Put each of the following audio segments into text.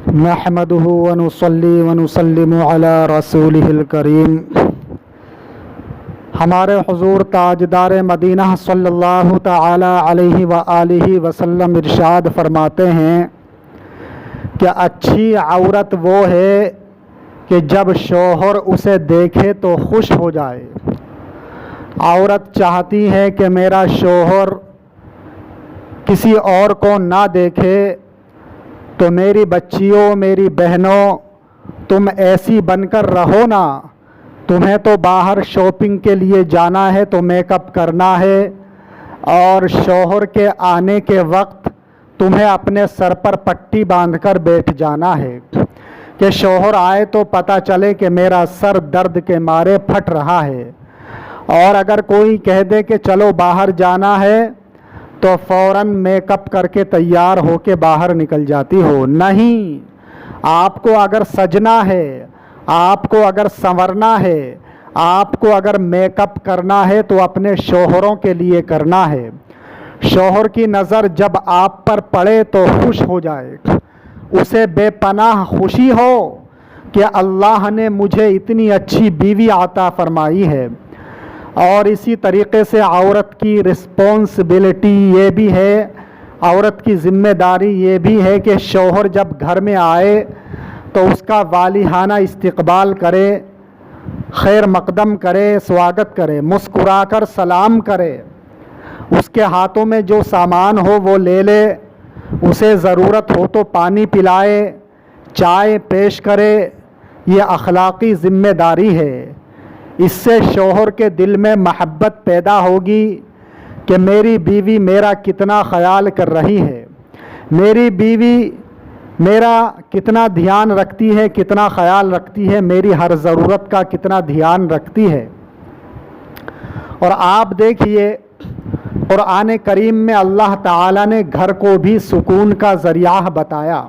نحمده ونصلي ونسلم علی رسولہ الکریم۔ ہمارے حضور تاجدار مدینہ صلی اللہ تعالی علیہ وآلہ وسلم ارشاد فرماتے ہیں کہ اچھی عورت وہ ہے کہ جب شوہر اسے دیکھے تو خوش ہو جائے۔ عورت چاہتی ہے کہ میرا شوہر کسی اور کو نہ دیکھے، تو میری بچیوں، میری بہنوں، تم ایسی بن کر رہو نا۔ تمہیں تو باہر شاپنگ کے لیے جانا ہے تو میک اپ کرنا ہے، اور شوہر کے آنے کے وقت تمہیں اپنے سر پر پٹی باندھ کر بیٹھ جانا ہے کہ شوہر آئے تو پتہ چلے کہ میرا سر درد کے مارے پھٹ رہا ہے۔ اور اگر کوئی کہہ دے کہ چلو باہر جانا ہے تو فوراً میک اپ کر کے تیار ہو کے باہر نکل جاتی ہو۔ نہیں، آپ کو اگر سجنا ہے، آپ کو اگر سنورنا ہے، آپ کو اگر میک اپ کرنا ہے تو اپنے شوہروں کے لیے کرنا ہے۔ شوہر کی نظر جب آپ پر پڑے تو خوش ہو جائے، اسے بے پناہ خوشی ہو کہ اللہ نے مجھے اتنی اچھی بیوی عطا فرمائی ہے۔ اور اسی طریقے سے عورت کی رسپانسبلٹی یہ بھی ہے، عورت کی ذمہ داری یہ بھی ہے کہ شوہر جب گھر میں آئے تو اس کا والہانہ استقبال کرے، خیر مقدم کرے، سواگت کرے، مسکرا کر سلام کرے، اس کے ہاتھوں میں جو سامان ہو وہ لے لے، اسے ضرورت ہو تو پانی پلائے، چائے پیش کرے۔ یہ اخلاقی ذمہ داری ہے۔ اس سے شوہر کے دل میں محبت پیدا ہوگی کہ میری بیوی میرا کتنا خیال کر رہی ہے، میری بیوی میرا کتنا دھیان رکھتی ہے، کتنا خیال رکھتی ہے، میری ہر ضرورت کا کتنا دھیان رکھتی ہے۔ اور آپ دیکھیے قرآن کریم میں اللہ تعالیٰ نے گھر کو بھی سکون کا ذریعہ بتایا۔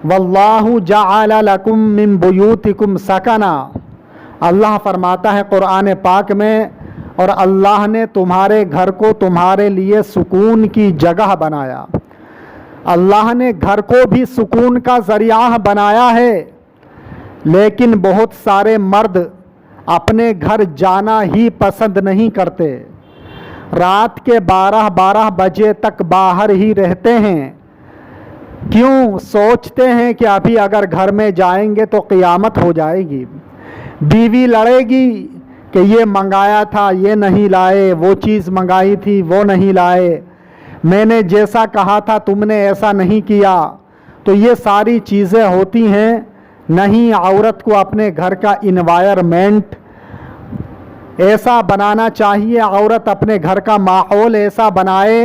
واللہ جعل لکم من بیوتکم سکنا، اللہ فرماتا ہے قرآن پاک میں، اور اللہ نے تمہارے گھر کو تمہارے لیے سکون کی جگہ بنایا۔ اللہ نے گھر کو بھی سکون کا ذریعہ بنایا ہے، لیکن بہت سارے مرد اپنے گھر جانا ہی پسند نہیں کرتے، رات کے 12 بجے تک باہر ہی رہتے ہیں۔ کیوں؟ سوچتے ہیں کہ ابھی اگر گھر میں جائیں گے تو قیامت ہو جائے گی، بیوی لڑے گی کہ یہ منگایا تھا یہ نہیں لائے، وہ چیز منگائی تھی وہ نہیں لائے، میں نے جیسا کہا تھا تم نے ایسا نہیں کیا۔ تو یہ ساری چیزیں ہوتی ہیں۔ نہیں، عورت کو اپنے گھر کا انوائرمنٹ ایسا بنانا چاہیے، عورت اپنے گھر کا ماحول ایسا بنائے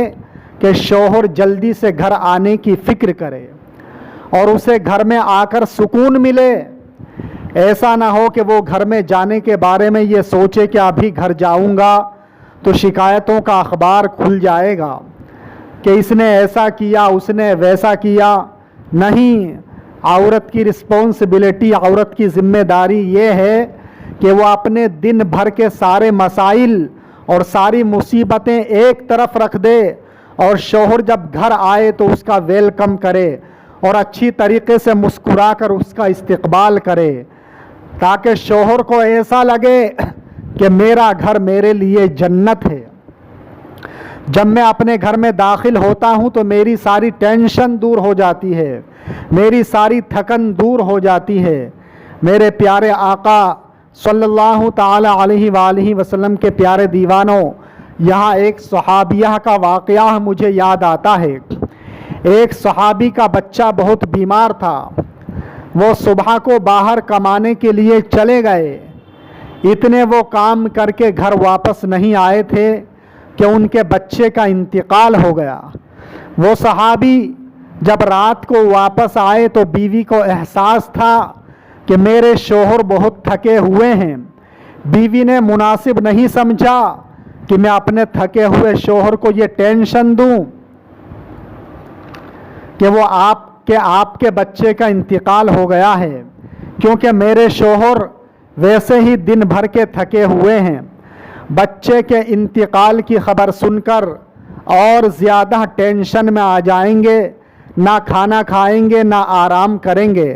کہ شوہر جلدی سے گھر آنے کی فکر کرے اور اسے گھر میں آ کر سکون ملے۔ ایسا نہ ہو کہ وہ گھر میں جانے کے بارے میں یہ سوچے کہ ابھی گھر جاؤں گا تو شکایتوں کا اخبار کھل جائے گا کہ اس نے ایسا کیا، اس نے ویسا کیا۔ نہیں، عورت کی رسپانسبلٹی، عورت کی ذمہ داری یہ ہے کہ وہ اپنے دن بھر کے سارے مسائل اور ساری مصیبتیں ایک طرف رکھ دے، اور شوہر جب گھر آئے تو اس کا ویلکم کرے اور اچھی طریقے سے مسکرا کر اس کا استقبال کرے، تاکہ شوہر کو ایسا لگے کہ میرا گھر میرے لیے جنت ہے۔ جب میں اپنے گھر میں داخل ہوتا ہوں تو میری ساری ٹینشن دور ہو جاتی ہے، میری ساری تھکن دور ہو جاتی ہے۔ میرے پیارے آقا صلی اللہ تعالی علیہ وآلہ وسلم کے پیارے دیوانوں، یہاں ایک صحابیہ کا واقعہ مجھے یاد آتا ہے۔ ایک صحابی کا بچہ بہت بیمار تھا، وہ صبح کو باہر کمانے کے لیے چلے گئے، اتنے وہ کام کر کے گھر واپس نہیں آئے تھے کہ ان کے بچے کا انتقال ہو گیا۔ وہ صحابی جب رات کو واپس آئے تو بیوی کو احساس تھا کہ میرے شوہر بہت تھکے ہوئے ہیں۔ بیوی نے مناسب نہیں سمجھا کہ میں اپنے تھکے ہوئے شوہر کو یہ ٹینشن دوں کہ وہ آپ کے بچے کا انتقال ہو گیا ہے، کیونکہ میرے شوہر ویسے ہی دن بھر کے تھکے ہوئے ہیں۔ بچے کے انتقال کی خبر سن کر اور زیادہ ٹینشن میں آ جائیں گے، نہ کھانا کھائیں گے نہ آرام کریں گے۔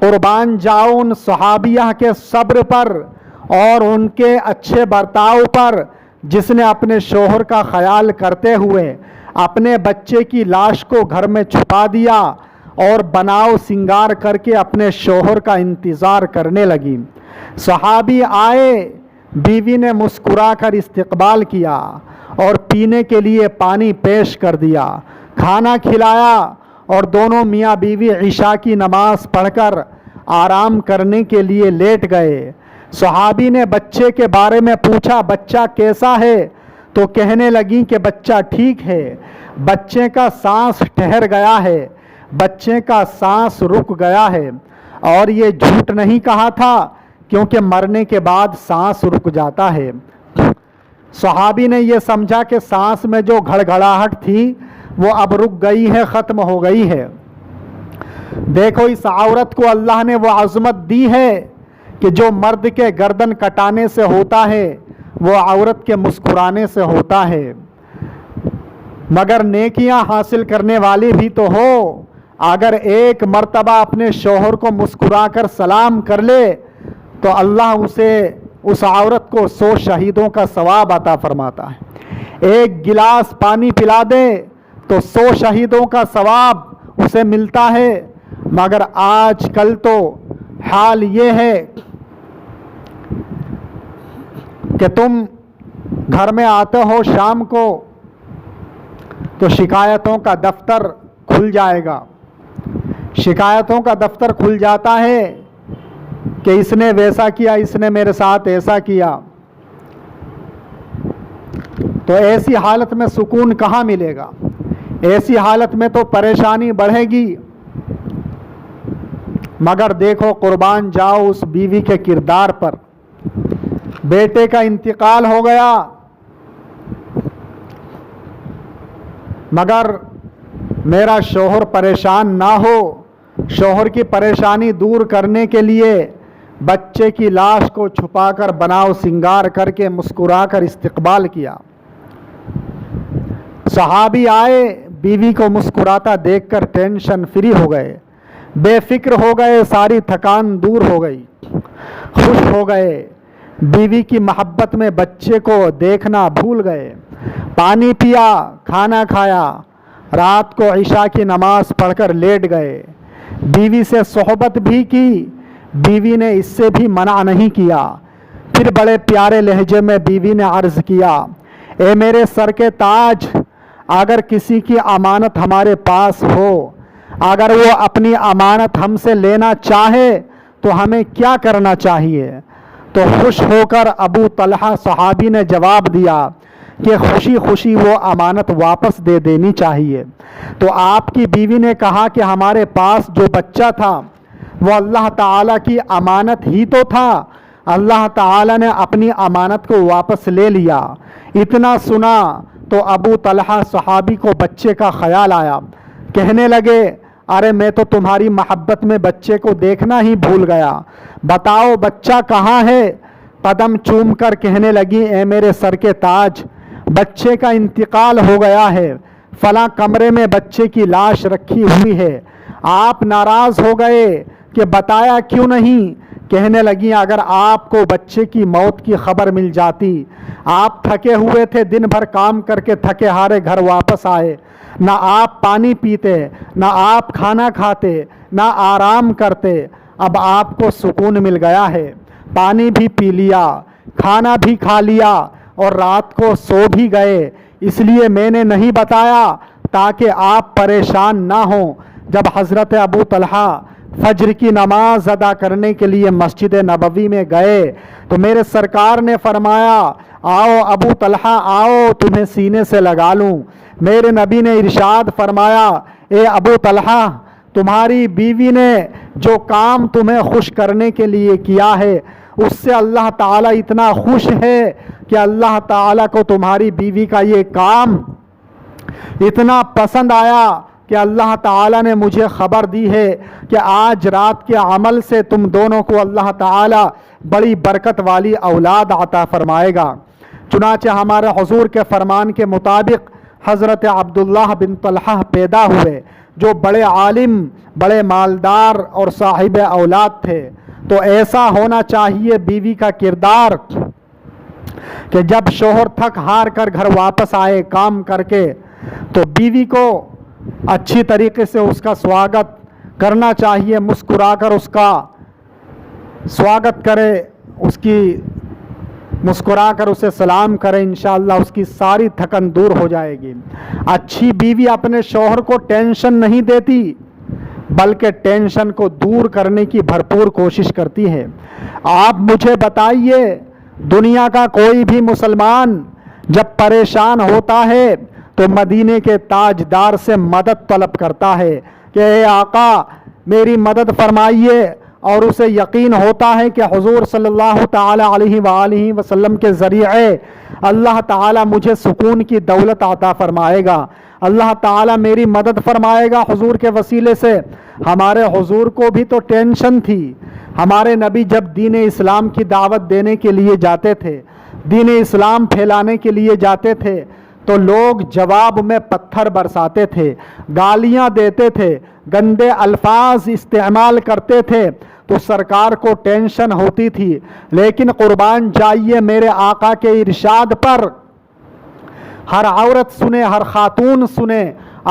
قربان جاؤ ان صحابیہ کے صبر پر اور ان کے اچھے برتاؤ پر، جس نے اپنے شوہر کا خیال کرتے ہوئے اپنے بچے کی لاش کو گھر میں چھپا دیا اور بناؤ سنگار کر کے اپنے شوہر کا انتظار کرنے لگی۔ صحابی آئے، بیوی نے مسکرا کر استقبال کیا اور پینے کے لیے پانی پیش کر دیا، کھانا کھلایا اور دونوں میاں بیوی عشاء کی نماز پڑھ کر آرام کرنے کے لیے لیٹ گئے۔ صحابی نے بچے کے بارے میں پوچھا، بچہ کیسا ہے؟ تو کہنے لگیں کہ بچہ ٹھیک ہے، بچے کا سانس ٹھہر گیا ہے، بچے کا سانس رک گیا ہے۔ اور یہ جھوٹ نہیں کہا تھا، کیونکہ مرنے کے بعد سانس رک جاتا ہے۔ صحابی نے یہ سمجھا کہ سانس میں جو گھڑگھڑاہٹ تھی وہ اب رک گئی ہے، ختم ہو گئی ہے۔ دیکھو اس عورت کو اللہ نے وہ عظمت دی ہے کہ جو مرد کے گردن کٹانے سے ہوتا ہے وہ عورت کے مسکرانے سے ہوتا ہے۔ مگر نیکیاں حاصل کرنے والی بھی تو ہو، اگر ایک مرتبہ اپنے شوہر کو مسکرا کر سلام کر لے تو اللہ اسے، اس عورت کو 100 شہیدوں کا ثواب عطا فرماتا ہے۔ ایک گلاس پانی پلا دے تو 100 شہیدوں کا ثواب اسے ملتا ہے۔ مگر آج کل تو حال یہ ہے کہ تم گھر میں آتے ہو شام کو تو شکایتوں کا دفتر کھل جائے گا، شکایتوں کا دفتر کھل جاتا ہے کہ اس نے ویسا کیا، اس نے میرے ساتھ ایسا کیا۔ تو ایسی حالت میں سکون کہاں ملے گا؟ ایسی حالت میں تو پریشانی بڑھے گی۔ مگر دیکھو قربان جاؤ اس بیوی کے کردار پر، بیٹے کا انتقال ہو گیا مگر میرا شوہر پریشان نہ ہو، شوہر کی پریشانی دور کرنے کے لیے بچے کی لاش کو چھپا کر بناؤ سنگار کر کے مسکرا کر استقبال کیا۔ صحابی آئے، بیوی کو مسکراتا دیکھ کر ٹینشن فری ہو گئے، بے فکر ہو گئے، ساری تھکان دور ہو گئی، خوش ہو گئے، بیوی کی محبت میں بچے کو دیکھنا بھول گئے، پانی پیا، کھانا کھایا، رات کو عشاء کی نماز پڑھ کر لیٹ گئے، بیوی سے صحبت بھی کی، بیوی نے اس سے بھی منع نہیں کیا۔ پھر بڑے پیارے لہجے میں بیوی نے عرض کیا، اے میرے سر کے تاج، اگر کسی کی امانت ہمارے پاس ہو، اگر وہ اپنی امانت ہم سے لینا چاہے تو ہمیں کیا کرنا چاہیے؟ تو خوش ہو کر ابو طلحہ صحابی نے جواب دیا کہ خوشی خوشی وہ امانت واپس دے دینی چاہیے۔ تو آپ کی بیوی نے کہا کہ ہمارے پاس جو بچہ تھا وہ اللہ تعالیٰ کی امانت ہی تو تھا، اللہ تعالیٰ نے اپنی امانت کو واپس لے لیا۔ اتنا سنا تو ابو طلحہ صحابی کو بچے کا خیال آیا، کہنے لگے، ارے میں تو تمہاری محبت میں بچے کو دیکھنا ہی بھول گیا، بتاؤ بچہ کہاں ہے؟ قدم چوم کر کہنے لگی، اے میرے سر کے تاج، بچے کا انتقال ہو گیا ہے، فلاں کمرے میں بچے کی لاش رکھی ہوئی ہے۔ آپ ناراض ہو گئے کہ بتایا کیوں نہیں؟ کہنے لگی، اگر آپ کو بچے کی موت کی خبر مل جاتی، آپ تھکے ہوئے تھے، دن بھر کام کر کے تھکے ہارے گھر واپس آئے، نہ آپ پانی پیتے، نہ آپ کھانا کھاتے، نہ آرام کرتے، اب آپ کو سکون مل گیا ہے، پانی بھی پی لیا، کھانا بھی کھا لیا اور رات کو سو بھی گئے، اس لیے میں نے نہیں بتایا تاکہ آپ پریشان نہ ہوں۔ جب حضرت ابو طلحہ فجر کی نماز ادا کرنے کے لیے مسجد نبوی میں گئے تو میرے سرکار نے فرمایا، آؤ ابو طلحہ آؤ، تمہیں سینے سے لگا لوں۔ میرے نبی نے ارشاد فرمایا، اے ابو طلحہ، تمہاری بیوی نے جو کام تمہیں خوش کرنے کے لیے کیا ہے اس سے اللہ تعالیٰ اتنا خوش ہے کہ اللہ تعالیٰ کو تمہاری بیوی کا یہ کام اتنا پسند آیا کہ اللہ تعالیٰ نے مجھے خبر دی ہے کہ آج رات کے عمل سے تم دونوں کو اللہ تعالیٰ بڑی برکت والی اولاد عطا فرمائے گا۔ چنانچہ ہمارے حضور کے فرمان کے مطابق حضرت عبداللہ بن طلحہ پیدا ہوئے جو بڑے عالم، بڑے مالدار اور صاحب اولاد تھے، تو ایسا ہونا چاہیے بیوی کا کردار کہ جب شوہر تھک ہار کر گھر واپس آئے کام کر کے، تو بیوی کو اچھی طریقے سے اس کا سواگت کرنا چاہیے، مسکرا کر اس کا سواگت کرے، اس کی مسکرا کر اسے سلام کرے، انشاءاللہ اس کی ساری تھکن دور ہو جائے گی۔ اچھی بیوی اپنے شوہر کو ٹینشن نہیں دیتی بلکہ ٹینشن کو دور کرنے کی بھرپور کوشش کرتی ہے۔ آپ مجھے بتائیے، دنیا کا کوئی بھی مسلمان جب پریشان ہوتا ہے تو مدینے کے تاجدار سے مدد طلب کرتا ہے کہ اے آقا میری مدد فرمائیے، اور اسے یقین ہوتا ہے کہ حضور صلی اللہ تعالی علیہ وآلہ وسلم کے ذریعے اللہ تعالی مجھے سکون کی دولت عطا فرمائے گا، اللہ تعالی میری مدد فرمائے گا حضور کے وسیلے سے۔ ہمارے حضور کو بھی تو ٹینشن تھی۔ ہمارے نبی جب دین اسلام کی دعوت دینے کے لیے جاتے تھے، دین اسلام پھیلانے کے لیے جاتے تھے، تو لوگ جواب میں پتھر برساتے تھے، گالیاں دیتے تھے، گندے الفاظ استعمال کرتے تھے، تو سرکار کو ٹینشن ہوتی تھی۔ لیکن قربان جائیے میرے آقا کے ارشاد پر، ہر عورت سنے، ہر خاتون سنے،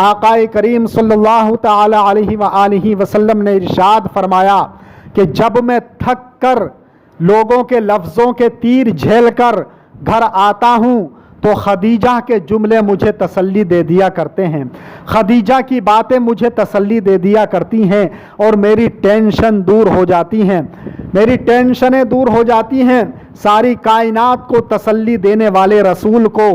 آقا کریم صلی اللہ تعالی علیہ وآلہ وسلم نے ارشاد فرمایا کہ جب میں تھک کر لوگوں کے لفظوں کے تیر جھیل کر گھر آتا ہوں تو خدیجہ کے جملے مجھے تسلی دے دیا کرتے ہیں، خدیجہ کی باتیں مجھے تسلی دے دیا کرتی ہیں اور میری ٹینشن دور ہو جاتی ہیں، میری ٹینشنیں دور ہو جاتی ہیں۔ ساری کائنات کو تسلی دینے والے رسول کو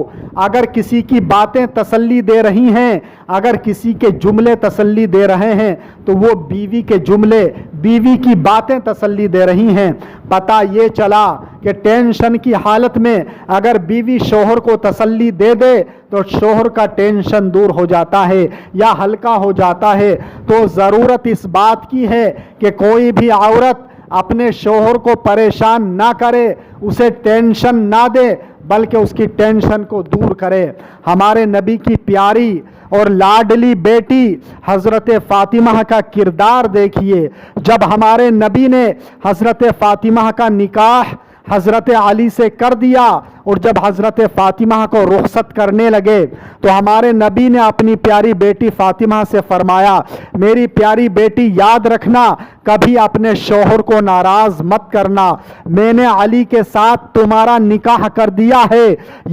اگر کسی کی باتیں تسلی دے رہی ہیں، اگر کسی کے جملے تسلی دے رہے ہیں، تو وہ بیوی کے جملے، بیوی کی باتیں تسلی دے رہی ہیں۔ پتہ یہ چلا کہ ٹینشن کی حالت میں اگر بیوی شوہر کو تسلی دے دے تو شوہر کا ٹینشن دور ہو جاتا ہے یا ہلکا ہو جاتا ہے۔ تو ضرورت اس بات کی ہے کہ کوئی بھی عورت اپنے شوہر کو پریشان نہ کرے، اسے ٹینشن نہ دے بلکہ اس کی ٹینشن کو دور کرے۔ ہمارے نبی کی پیاری اور لاڈلی بیٹی حضرت فاطمہ کا کردار دیکھیے۔ جب ہمارے نبی نے حضرت فاطمہ کا نکاح حضرت علی سے کر دیا اور جب حضرت فاطمہ کو رخصت کرنے لگے تو ہمارے نبی نے اپنی پیاری بیٹی فاطمہ سے فرمایا، میری پیاری بیٹی یاد رکھنا، کبھی اپنے شوہر کو ناراض مت کرنا، میں نے علی کے ساتھ تمہارا نکاح کر دیا ہے،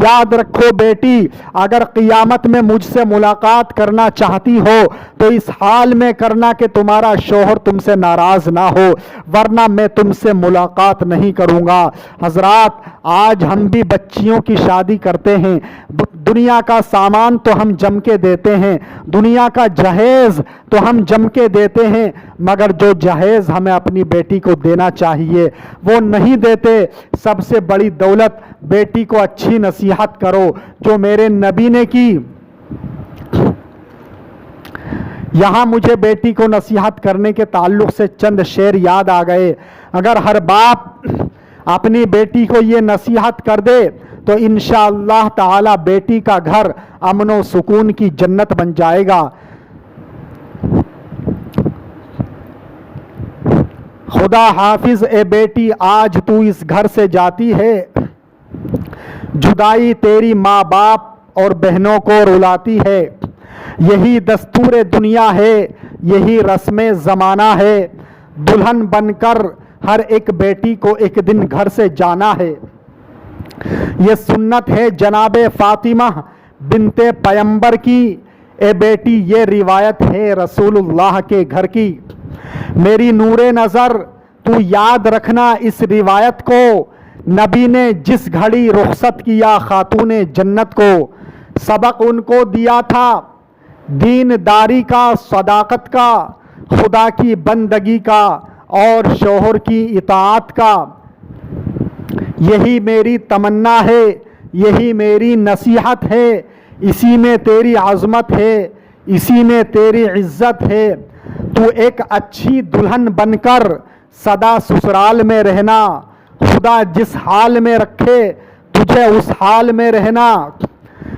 یاد رکھو بیٹی، اگر قیامت میں مجھ سے ملاقات کرنا چاہتی ہو تو اس حال میں کرنا کہ تمہارا شوہر تم سے ناراض نہ ہو، ورنہ میں تم سے ملاقات نہیں کروں گا۔ حضرات، آج ہم بھی بچیوں کی شادی کرتے ہیں، دنیا کا سامان تو ہم جم کے دیتے ہیں، دنیا کا جہیز تو ہم جم کے دیتے ہیں، مگر جو جہیز ہمیں اپنی بیٹی کو دینا چاہیے وہ نہیں دیتے۔ سب سے بڑی دولت بیٹی کو اچھی نصیحت کرو جو میرے نبی نے کی۔ یہاں مجھے بیٹی کو نصیحت کرنے کے تعلق سے چند شعر یاد آ گئے۔ اگر ہر باپ اپنی بیٹی کو یہ نصیحت کر دے تو انشاءاللہ تعالی بیٹی کا گھر امن و سکون کی جنت بن جائے گا۔ خدا حافظ اے بیٹی، آج تو اس گھر سے جاتی ہے، جدائی تیری ماں باپ اور بہنوں کو رلاتی ہے، یہی دستور دنیا ہے، یہی رسم زمانہ ہے، دلہن بن کر ہر ایک بیٹی کو ایک دن گھر سے جانا ہے، یہ سنت ہے جناب فاطمہ بنت پیمبر کی، اے بیٹی یہ روایت ہے رسول اللہ کے گھر کی، میری نور نظر تو یاد رکھنا اس روایت کو، نبی نے جس گھڑی رخصت کیا خاتون جنت کو، سبق ان کو دیا تھا دین داری کا، صداقت کا، خدا کی بندگی کا اور شوہر کی اطاعت کا۔ یہی میری تمنا ہے، یہی میری نصیحت ہے، اسی میں تیری عظمت ہے، اسی میں تیری عزت ہے، تو ایک اچھی دلہن بن کر سدا سسرال میں رہنا، خدا جس حال میں رکھے تجھے اس حال میں رہنا،